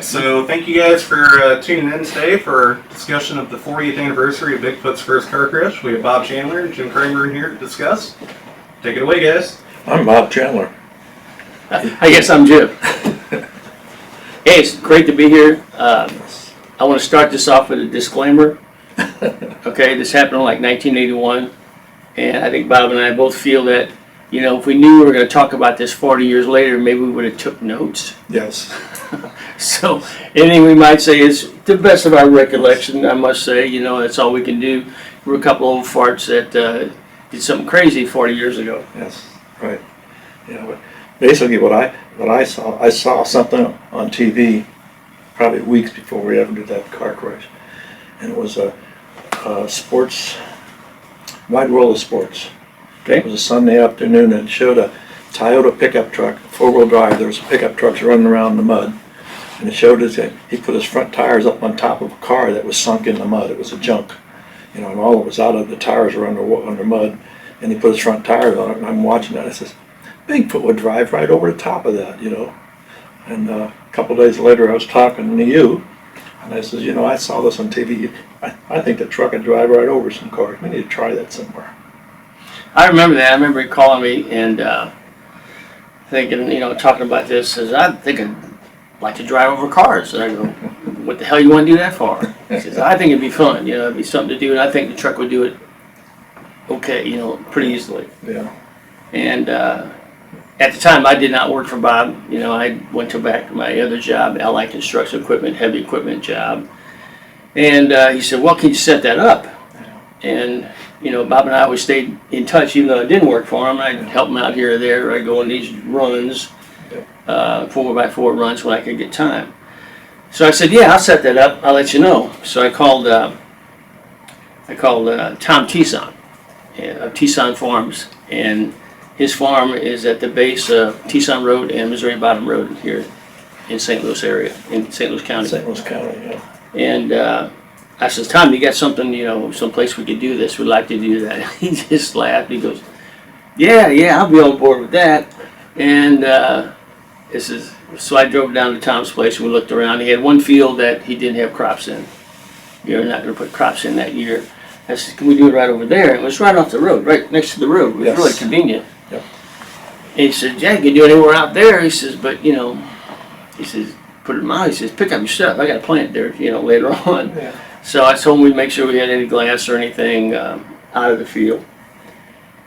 Alright, so thank you guys for tuning in today for our discussion of the 40th anniversary of Bigfoot's first car crash. We have Bob Chandler and Jim Kramer in here to discuss. Take it away, guys. I'm Bob Chandler. I guess I'm Jim. Hey, it's great to be here. I want to start this off with a disclaimer. Okay, this happened in like 1981, and I think Bob and I both feel that, you know, if we knew we were going to talk about this 40 years later, maybe we would have took notes. Yes. So anything we might say is to the best of our recollection, I must say. You know, that's all we can do. We're a couple old farts that did something crazy 40 years ago. Yes. Right. Yeah. But basically, what I saw something on TV probably weeks before we ever did that car crash, and it was a sports, Wide World of Sports. Okay. It was a Sunday afternoon, and it showed a Toyota pickup truck, four-wheel drive. There was pickup trucks running around in the mud, and it showed us that he put his front tires up on top of a car that was sunk in the mud. It was a junk, you know, and all it was out of the tires were under mud, and he put his front tires on it. And I'm watching that. I says, Bigfoot would drive right over the top of that, you know. And a couple days later, I was talking to you, and I says, you know, I saw this on TV. I think the truck would drive right over some cars. We need to try that somewhere. I remember that. I remember he calling me and thinking, you know, talking about this. Says, I think I'd like to drive over cars. And I go, what the hell you want to do that for? He says, I think it'd be fun. You know, it'd be something to do, and I think the truck would do it okay, you know, pretty easily. Yeah. And at the time, I did not work for Bob. You know, I went back to my other job, Allied Construction Equipment, heavy equipment job. And he said, well, can you set that up? And, you know, Bob and I always stayed in touch, even though I didn't work for him. I'd help him out here or there. I'd go on these runs, 4x4 runs when I could get time. So I said, yeah, I'll set that up. I'll let you know. So I called Tom Tison of Tison Farms. And his farm is at the base of Tison Road and Missouri Bottom Road here in St. Louis area, in St. Louis County. St. Louis County, yeah. And I says, Tom, you got something, you know, someplace we could do this? We'd like to do that. He just laughed. He goes, yeah, I'll be on board with that. And so I drove down to Tom's place and we looked around. He had one field that he didn't have crops in. You're not going to put crops in that year. I said, can we do it right over there? And it was right off the road, right next to the road. It was really convenient. Yep. And he said, yeah, you can do it anywhere out there. He says, but, you know, he says, put it in mind. He says, pick up your stuff. I got a plant there, you know, later on. Yeah. So I told him we'd make sure we had any glass or anything out of the field.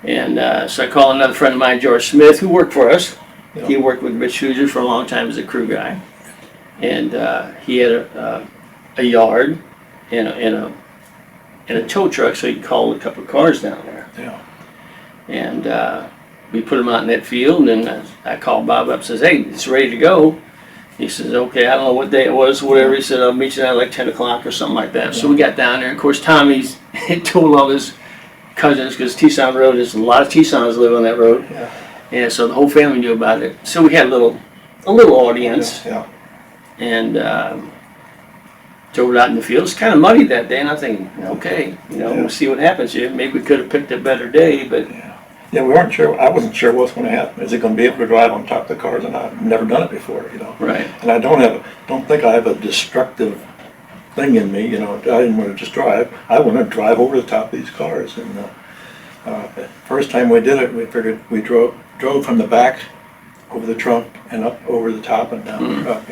And so I called another friend of mine, George Smith, who worked for us. Yeah. He worked with Rich Hoosier for a long time as a crew guy. And he had a yard and a tow truck, so he could haul a couple of cars down there. Yeah. And we put them out in that field, and then I called Bob up and says, hey, it's ready to go. He says, okay, I don't know what day it was, whatever. He said, I'll meet you at like 10 o'clock or something like that. So we got down there. Of course, Tommy's told all his cousins, because Tison Road, there's a lot of Tisons live on that road. Yeah. And so the whole family knew about it. So we had a little audience. Yeah. And drove it out in the field. It's kind of muddy that day, and I'm thinking, okay, you know, we'll see what happens here. Maybe we could have picked a better day, but... Yeah, we weren't sure. I wasn't sure what's going to happen. Is it going to be able to drive on top of the cars? And I've never done it before, you know. Right. And I don't think I have a destructive thing in me, you know. I didn't want to just drive. I want to drive over the top of these cars. And the first time we did it, we figured we drove from the back over the trunk and up over the top and down the truck.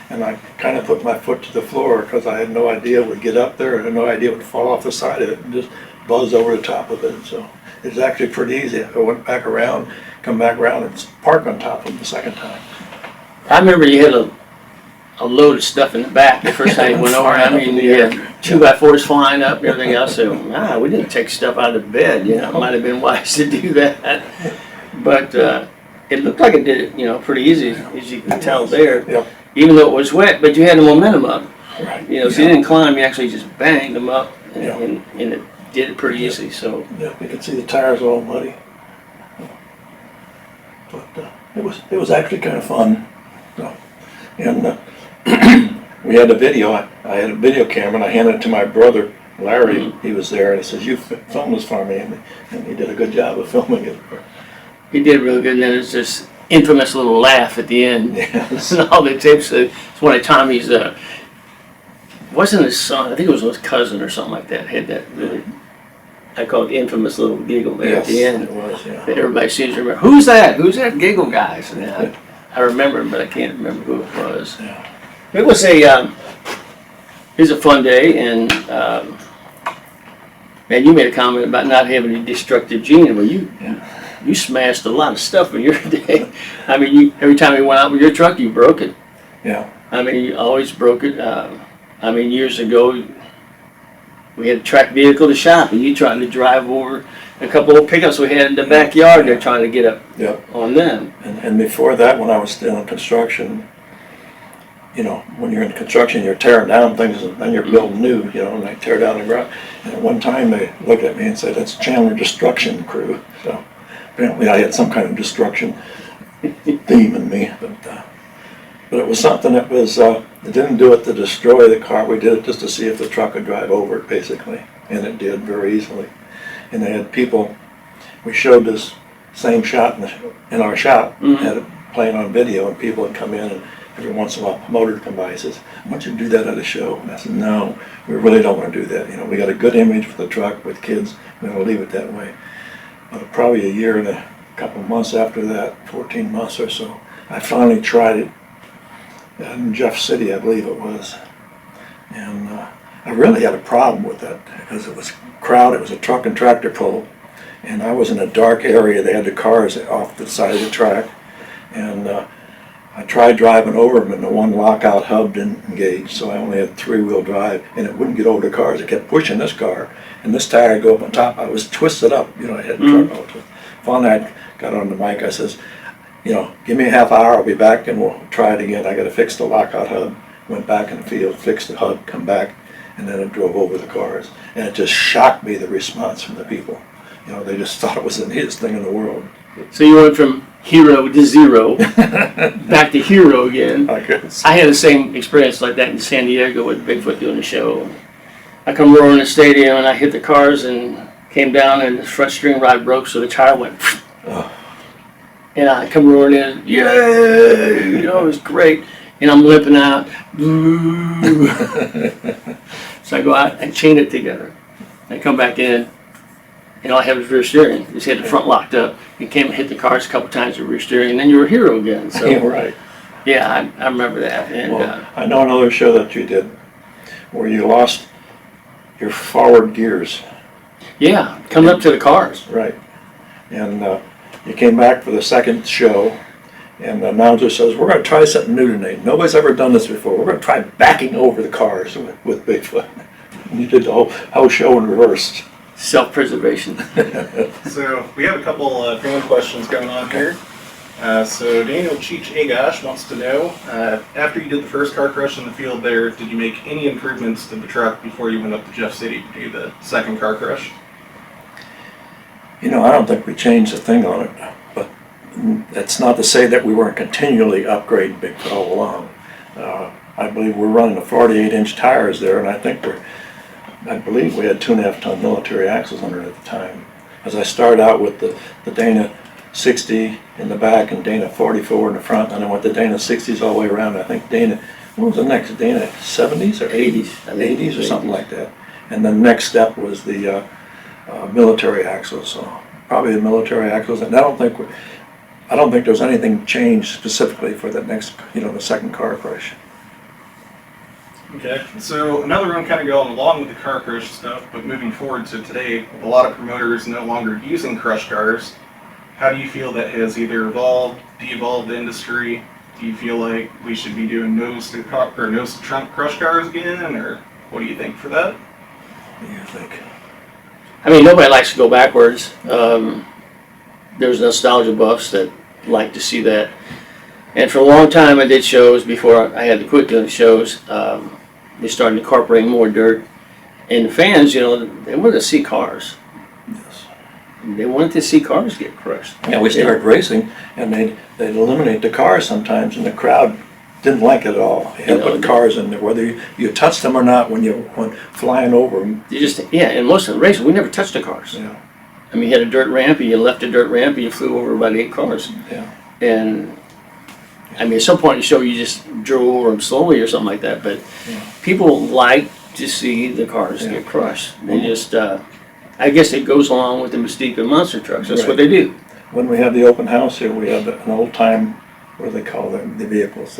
And I kind of put my foot to the floor because I had no idea it would get up there. I had no idea it would fall off the side of it and just buzz over the top of it. So it's actually pretty easy. I went back around, come back around, and park on top of them the second time. I remember you had a load of stuff in the back the first time you went over. I mean, you had 2x4s flying up and everything else. So, we didn't take stuff out of the bed. You know, it might have been wise to do that. But it looked like it did it, you know, pretty easy, as you can tell there. Yep. Even though it was wet, but you had the momentum up. Right. You know, so you didn't climb, you actually just banged them up, Yeah. and it did it pretty easy. So Yeah, you can see the tires all muddy. But it was actually kind of fun. So, and we had a video. I had a video camera, and I handed it to my brother Larry. He was there, and he says, "You film this for me," and he did a good job of filming it. he did real good. And then it's just infamous little laugh at the end. Yes. And all the tapes. It's one of Tommy's. Wasn't his son? I think it was his cousin or something like that. Had that really. I call it the infamous little giggle there Yes, at the end. it was, yeah. That everybody seems to remember. Who's that? Who's that giggle guy? So, yeah, I remember him, but I can't remember who it was. Yeah. It was it was a fun day, and man, you made a comment about not having a destructive gene. Well, you smashed a lot of stuff in your day. I mean, every time you went out with your truck, you broke it. Yeah. I mean, you always broke it. I mean, years ago, we had a track vehicle to shop, and you trying to drive over a couple of pickups we had in the backyard. They're trying to get up on them. And before that, when I was still in construction, you know, when you're in construction, you're tearing down things, and then you're building new, you know, and they tear down the ground. And at one time, they looked at me and said, "That's Chandler Destruction Crew." So apparently, I had some kind of destruction theme in me, but it was something that was. It didn't do it to destroy the car. We did it just to see if the truck could drive over it, basically, and it did very easily. And they had people. We showed this same shot in our shop, had it playing on video, and people would come in, and every once in a while, a motor would come by and says, "I want you to do that at a show." And I said, "No, we really don't want to do that. You know, we got a good image for the truck with kids. We're going to leave it that way." But probably a year and a couple of months after that, 14 months or so, I finally tried it in Jeff City, I believe it was. And I really had a problem with that because it was crowded. It was a truck and tractor pull. And I was in a dark area. They had the cars off the side of the track. And I tried driving over them, and the one lockout hub didn't engage, so I only had three-wheel drive, and it wouldn't get over the cars. It kept pushing this car, and this tire would go up on top. I was twisted up, you know, I had the truck all twisted. Finally, I got on the mic. I says, "You know, give me a half hour. I'll be back, and we'll try it again. I got to fix the lockout hub." Went back in the field, fixed the hub, come back, and then it drove over the cars. And it just shocked me, the response from the people. You know, they just thought it was the neatest thing in the world. So you went from hero to zero, back to hero again. I guess. I had the same experience like that in San Diego with Bigfoot doing the show. I come roaring the stadium, and I hit the cars and came down, and the front steering rod broke, so the tire went. Oh. And I come roaring in, yay! You know, it was great. And I'm limping out. So I go out and chain it together. I come back in, and all I have is rear steering. Just had the front locked up. You came and hit the cars a couple times with rear steering, and then you were a hero again. So Yeah, right. yeah, I remember that. And Well, I know another show that you did where you lost your forward gears. yeah, coming up to the cars. Right. And you came back for the second show, and the announcer says, "We're going to try something new tonight. Nobody's ever done this before. We're going to try backing over the cars with Bigfoot." And you did the whole show in reverse. Self-preservation. So we have a couple fan questions going on here. So Daniel Cheech Agash wants to know, after you did the first car crush in the field there, did you make any improvements to the truck before you went up to Jeff City to do the second car crush? You know, I don't think we changed a thing on it, but that's not to say that we weren't continually upgrading Bigfoot all along. I believe we're running the 48-inch tires there, and I believe we had 2.5-ton military axles under it at the time. As I started out with the Dana 60 in the back and Dana 44 in the front, and I went to Dana 60s all the way around. I think what was the next? Dana 70s or 80s? 80s or something like that. And the next step was the military axles. So probably the military axles, and I don't think there's anything changed specifically for the next, the second car crush. Okay, so another one kind of going along with the car crush stuff, but moving forward to today, with a lot of promoters no longer using crush cars, how do you feel that has either evolved, de-evolved the industry? Do you feel like we should be doing nose to trunk crush cars again, or what do you think for that? What do you think? I mean, nobody likes to go backwards. There's nostalgia buffs that like to see that. And for a long time I did shows before I had to quit doing shows. They started incorporating more dirt. And the fans, they wanted to see cars. Yes. They wanted to see cars get crushed. Yeah, we started racing, and they'd eliminate the cars sometimes, and the crowd didn't like it at all. They had to put cars in there, whether you touched them or not when you went flying over them. And most of the races, we never touched the cars. Yeah. I mean, you had a dirt ramp, and you left a dirt ramp, and you flew over about 8 cars. Yeah. And I mean, at some point in the show, you just drove over them slowly or something like that. But people like to see the cars get crushed. They just, I guess it goes along with the mystique of monster trucks. That's what they do. When we had the open house here, we had an old time, what do they call them, the vehicles?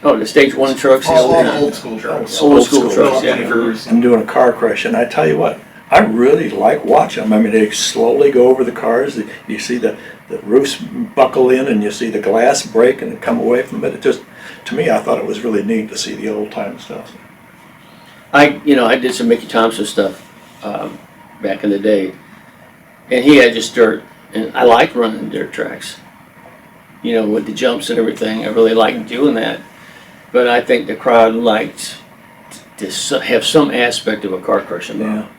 Oh, the stage one trucks. Old school trucks. Old school trucks, yeah. And doing a car crash. And I tell you what, I really like watching them. I mean, they slowly go over the cars. You see the roofs buckle in, and you see the glass break and come away from it. It just, to me, I thought it was really neat to see the old time stuff. I did some Mickey Thompson stuff back in the day, and he had just dirt, and I liked running dirt tracks. You know, with the jumps and everything, I really liked doing that. But I think the crowd liked to have some aspect of a car crash involved.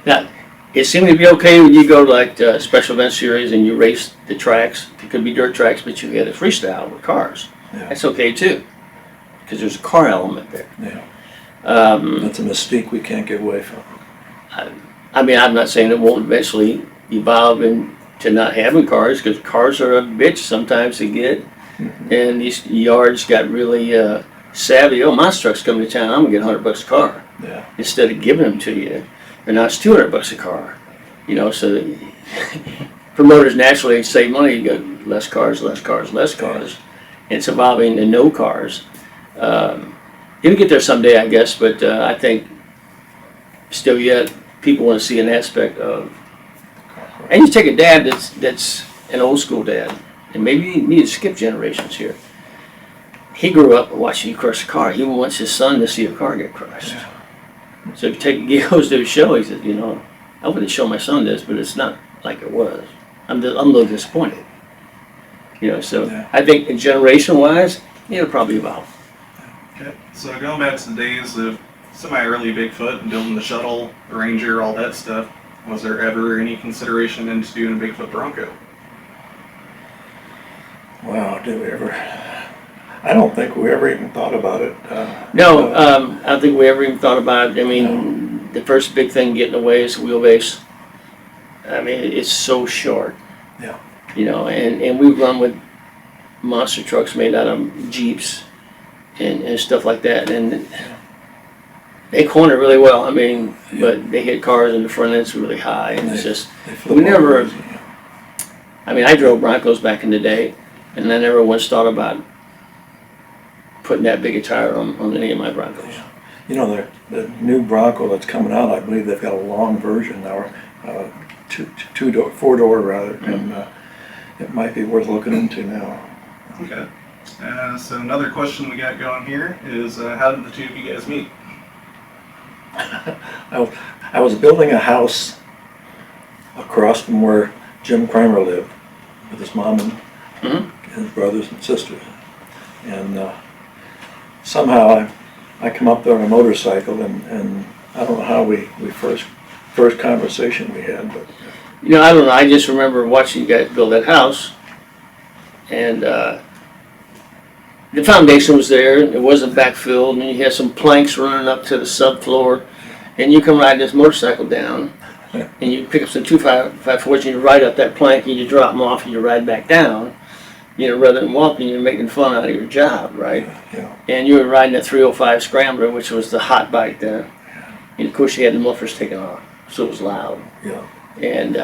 Now, it seemed to be okay when you go to like special event series and you race the tracks. It could be dirt tracks, but you had a freestyle with cars. Yeah. That's okay too, because there's a car element there. Yeah. That's a mystique we can't get away from. I mean, I'm not saying it won't eventually evolve into not having cars, because cars are a bitch sometimes to get. And these yards got really savvy. Oh, monster truck's coming to town. I'm gonna get $100 a car. Yeah. Instead of giving them to you, and now it's $200 a car. You know, so promoters naturally save money. You go less cars, less cars, less cars. And it's evolving to no cars. It'll get there someday, I guess. But I think still yet people want to see an aspect of. And you take a dad that's an old school dad. And maybe you need to skip generations here. He grew up watching you crush a car. He wants his son to see a car get crushed. Yeah. So if he goes to a show, he says, you know, I want to show my son this, but it's not like it was. I'm a little disappointed. You know, so I think generation-wise, it'll probably evolve. Okay. So going back to the days of semi-early Bigfoot and building the shuttle, the Ranger, all that stuff, was there ever any consideration into doing a Bigfoot Bronco? Wow, did we ever? I don't think we ever even thought about it. No, I don't think we ever even thought about it. I mean, the first big thing getting away is the wheelbase. I mean, it's so short. Yeah. You know, and we run with monster trucks made out of Jeeps and stuff like that. And they corner really well. I mean, but they hit cars and the front end's really high. And it's just, we never, I mean, I drove Broncos back in the day. And I never once thought about putting that big a tire on any of my Broncos. You know, the new Bronco that's coming out, I believe they've got a long version now, four-door rather, and it might be worth looking into now. Okay. So another question we got going here is, how did the two of you guys meet? I was building a house across from where Jim Kramer lived with his mom and his brothers and sisters, and somehow I come up there on a motorcycle, and I don't know how we first conversation we had, but you know, I don't know. I just remember watching you guys build that house, and the foundation was there. It wasn't backfilled, and you had some planks running up to the subfloor, and you come ride this motorcycle down, and you pick up some 2.5/4s, and you ride up that plank, and you drop them off, and you ride back down. You know, rather than walking, you're making fun out of your job, right? Yeah. And you were riding a 305 Scrambler, which was the hot bike there. And of course, you had the mufflers taken off, so it was loud. Yeah. And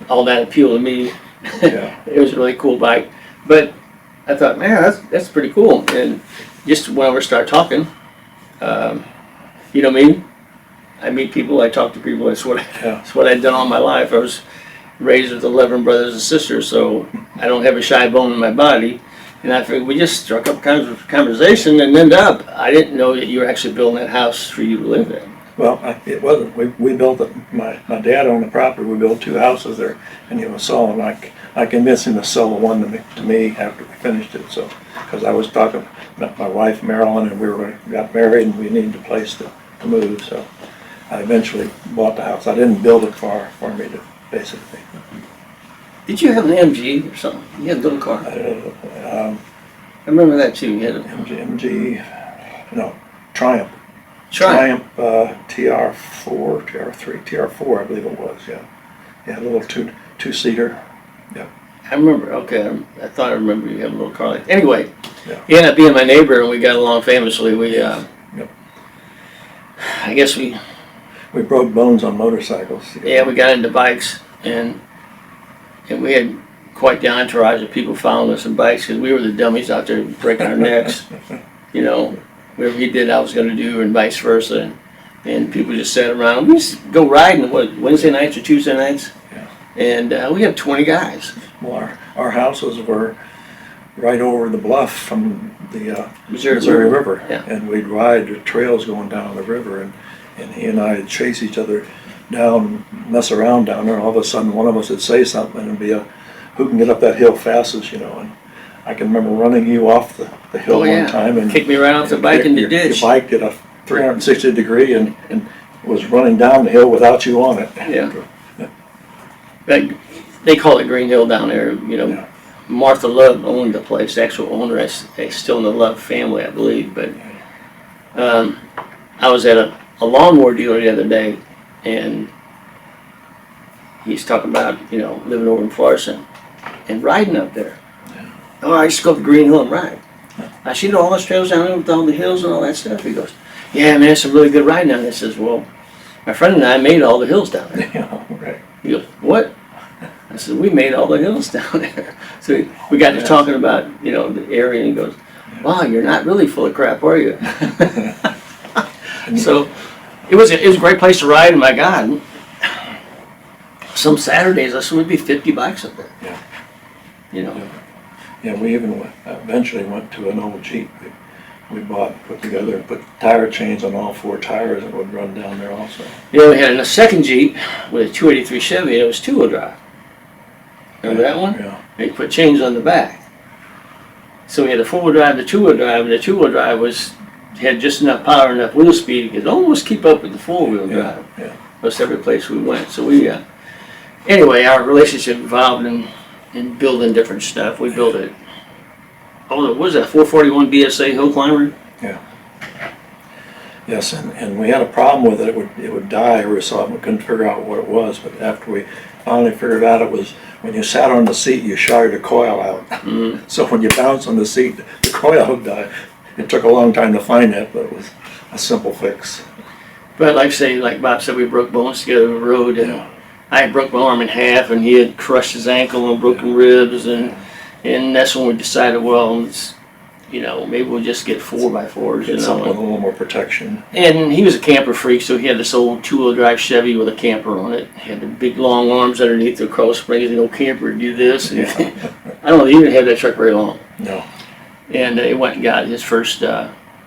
all that appealed to me. Yeah. It was a really cool bike. But I thought, man, that's pretty cool. And just when we start talking, you know me, I meet people, I talk to people. That's what I've done all my life. I was raised with 11 brothers and sisters, so I don't have a shy bone in my body. And I figured we just struck up kind of a conversation and ended up. I didn't know that you were actually building that house for you to live in. Well, it wasn't. We built it. My dad owned the property. We built 2 houses there, and he was selling. I convinced him to sell the one to me after we finished it. So, because I was talking about my wife Marilyn, and we got married, and we needed a place to move. So, I eventually bought the house. I didn't build it for me to basically. Did you have an MG or something? You had a little car. I remember that too. You had a MG, no, Triumph. Triumph. TR4, TR3, TR4, I believe it was. Yeah, a little two-seater. Yeah. I remember. Okay, I thought I remember you having a little car like. Anyway, Yeah. he ended up being my neighbor, and we got along famously. We, Yep. I guess we broke bones on motorcycles. Yeah, we got into bikes, and we had quite the entourage of people following us in bikes because we were the dummies out there breaking our necks. You know, whatever he did, I was going to do, and vice versa. And people just sat around. We used to go riding, Wednesday nights or Tuesday nights? Yeah. And we had 20 guys. Well, our houses were right over the bluff from the Missouri River. Yeah. And we'd ride the trails going down the river, and he and I would chase each other down, mess around down there, and all of a sudden one of us would say something, and it'd be who can get up that hill fastest, you know. And I can remember running you off the hill one time and kicked me right off the bike in the ditch. Your bike did a 360 degree and was running down the hill without you on it. Yeah. They call it Green Hill down there, you know. Yeah. Martha Love owned the place. The actual owner is still in the Love family, I believe. But I was at a lawnmower dealer the other day, and he's talking about, you know, living over in Florissant and riding up there. Yeah. Oh, I used to go up to Green Hill and ride. I see all those trails down there with all the hills and all that stuff. He goes, yeah, man, it's some really good riding down there. I says, well, my friend and I made all the hills down there. Yeah, right. He goes, what? I said, we made all the hills down there. So we got to talking about, you know, the area, and he goes, wow, you're not really full of crap, are you? So it was a great place to ride, and my God, some Saturdays, I said, we'd be 50 bikes up there. Yeah. You know. Yeah, we even eventually went to an old Jeep we bought, put together, and put tire chains on all 4 tires and would run down there also. Yeah, we had a second Jeep with a 283 Chevy, and it was 2-wheel drive. Remember that one? Yeah. And you put chains on the back. So we had a 4-wheel drive, the 2-wheel drive, and the 2-wheel drive had just enough power, enough wheel speed, it could almost keep up with the 4-wheel drive. Yeah. Most every place we went. So we, anyway, our relationship evolved in building different stuff. We built it. Oh, what was that? 441 BSA hill climber? Yeah. Yes, and we had a problem with it. It would die every so often. We couldn't figure out what it was, but after we finally figured out, it was when you sat on the seat, you shard the coil out. Mm-hmm. So when you bounced on the seat, the coil would die. It took a long time to find that, but it was a simple fix. But like Bob said, we broke bones together on the road. And Yeah. I had broke my arm in half, and he had crushed his ankle and broken ribs, and that's when we decided, well, you know, maybe we'll just get 4x4s. Get you something with know. a little more protection. And he was a camper freak, so he had this old 2-wheel drive Chevy with a camper on it. He had the big long arms underneath the cross springs, and no camper to do this. And I don't know, he didn't have that truck very long. No. And he went and got his first,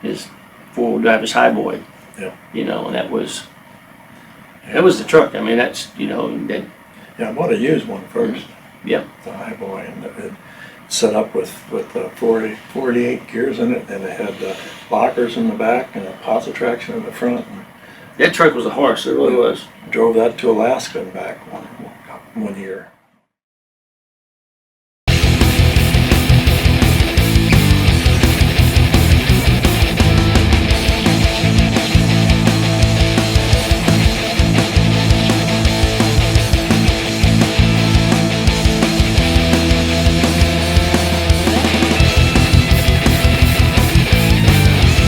his 4-wheel drive, his Highboy. Yeah. You know, and that was the truck. I mean, that's, you know, that. Yeah, I bought a used one first. Yeah. The Highboy, and it set up with 48 gears in it, and it had lockers in the back and a posi traction in the front. And That truck was a horse, it really was. drove that to Alaska and back one year.